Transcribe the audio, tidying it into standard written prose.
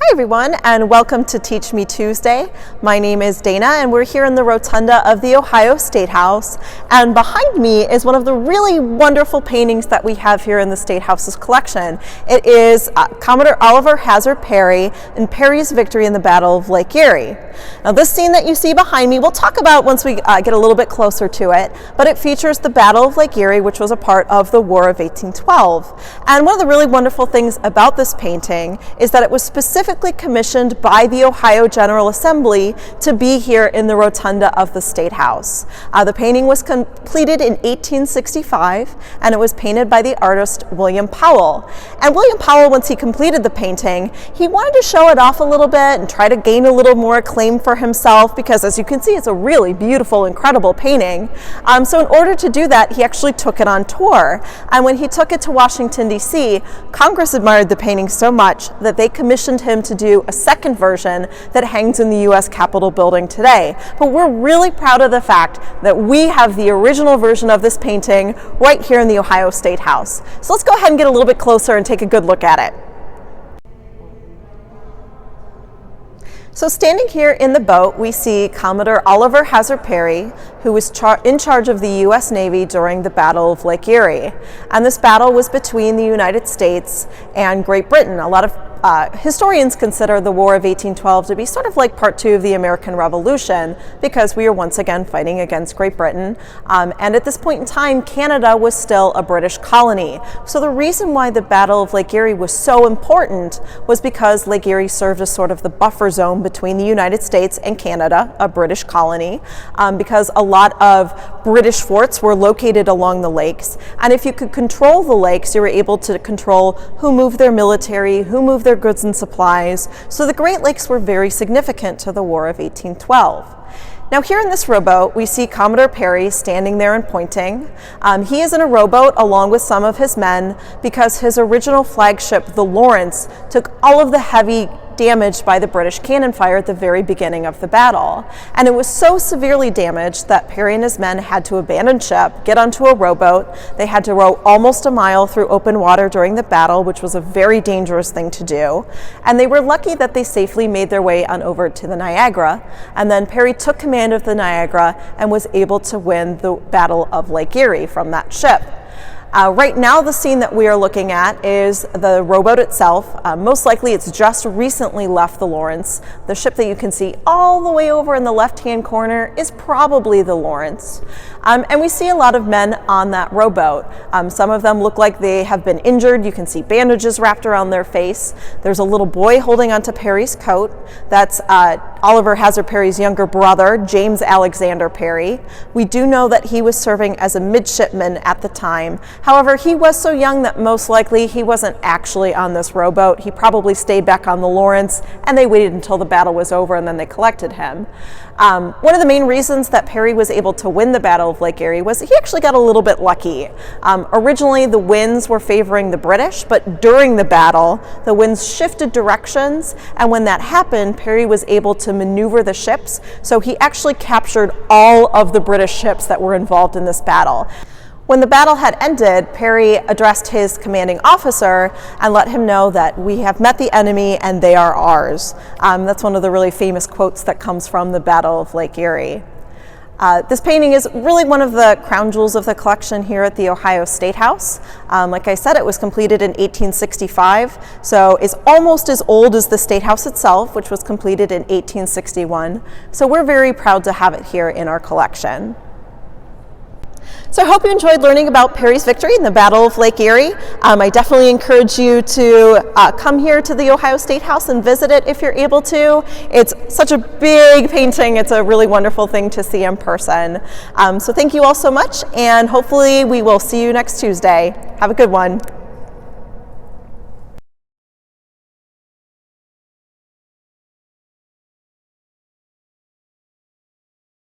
Hi everyone, and welcome to Teach Me Tuesday. My name is Dana and we're here in the Rotunda of the Ohio State House, and behind me is one of the really wonderful paintings that we have here in the State House's collection. It is Commodore Oliver Hazard Perry and Perry's victory in the Battle of Lake Erie. Now this scene that you see behind me we'll talk about once we get a little bit closer to it, but it features the Battle of Lake Erie, which was a part of the War of 1812. And one of the really wonderful things about this painting is that it was specifically commissioned by the Ohio General Assembly to be here in the Rotunda of the State House. The painting was completed in 1865 and it was painted by the artist William Powell. And William Powell, once he completed the painting, he wanted to show it off a little bit and try to gain a little more acclaim for himself because, as you can see, it's a really beautiful, incredible painting. So in order to do that, he actually took it on tour. And when he took it to Washington, D.C., Congress admired the painting so much that they commissioned him to do a second version that hangs in the U.S. Capitol building today. But we're really proud of the fact that we have the original version of this painting right here in the Ohio State House. So let's go ahead and get a little bit closer and take a good look at it. So standing here in the boat, we see Commodore Oliver Hazard Perry, who was in charge of the U.S. Navy during the Battle of Lake Erie. And this battle was between the United States and Great Britain. A lot of historians consider the War of 1812 to be sort of like part two of the American Revolution because we are once again fighting against Great Britain. And at this point in time, Canada was still a British colony. So the reason why the Battle of Lake Erie was so important was because Lake Erie served as sort of the buffer zone between the United States and Canada, a British colony, because a lot of British forts were located along the lakes. And if you could control the lakes, you were able to control who moved their military, who moved their goods and supplies. So the Great Lakes were very significant to the War of 1812. Now here in this rowboat, we see Commodore Perry standing there and pointing. He is in a rowboat along with some of his men because his original flagship, the Lawrence, took all of the heavy damage by the British cannon fire at the very beginning of the battle. And it was so severely damaged that Perry and his men had to abandon ship, get onto a rowboat. They had to row almost a mile through open water during the battle, which was a very dangerous thing to do. And they were lucky that they safely made their way on over to the Niagara. And then Perry took command of the Niagara and was able to win the Battle of Lake Erie from that ship. Right now, the scene that we are looking at is the rowboat itself. Most likely, it's just recently left the Lawrence. The ship that you can see all the way over in the left-hand corner is probably the Lawrence. And we see a lot of men on that rowboat. Some of them look like they have been injured. You can see bandages wrapped around their face. There's a little boy holding onto Perry's coat. That's Oliver Hazard Perry's younger brother, James Alexander Perry. We do know that he was serving as a midshipman at the time. However, he was so young that most likely he wasn't actually on this rowboat. He probably stayed back on the Lawrence and they waited until the battle was over and then they collected him. One of the main reasons that Perry was able to win the Battle of Lake Erie was he actually got a little bit lucky. Originally the winds were favoring the British, but during the battle the winds shifted directions, and when that happened, Perry was able to maneuver the ships, so he actually captured all of the British ships that were involved in this battle. When the battle had ended, Perry addressed his commanding officer and let him know that we have met the enemy and they are ours. That's one of the really famous quotes that comes from the Battle of Lake Erie. This painting is really one of the crown jewels of the collection here at the Ohio State House. Like I said, it was completed in 1865, so it's almost as old as the State House itself, which was completed in 1861. So we're very proud to have it here in our collection. So I hope you enjoyed learning about Perry's victory in the Battle of Lake Erie. I definitely encourage you to come here to the Ohio State House and visit it if you're able to. It's such a big painting. It's a really wonderful thing to see in person. So thank you all so much, and hopefully we will see you next Tuesday. Have a good one.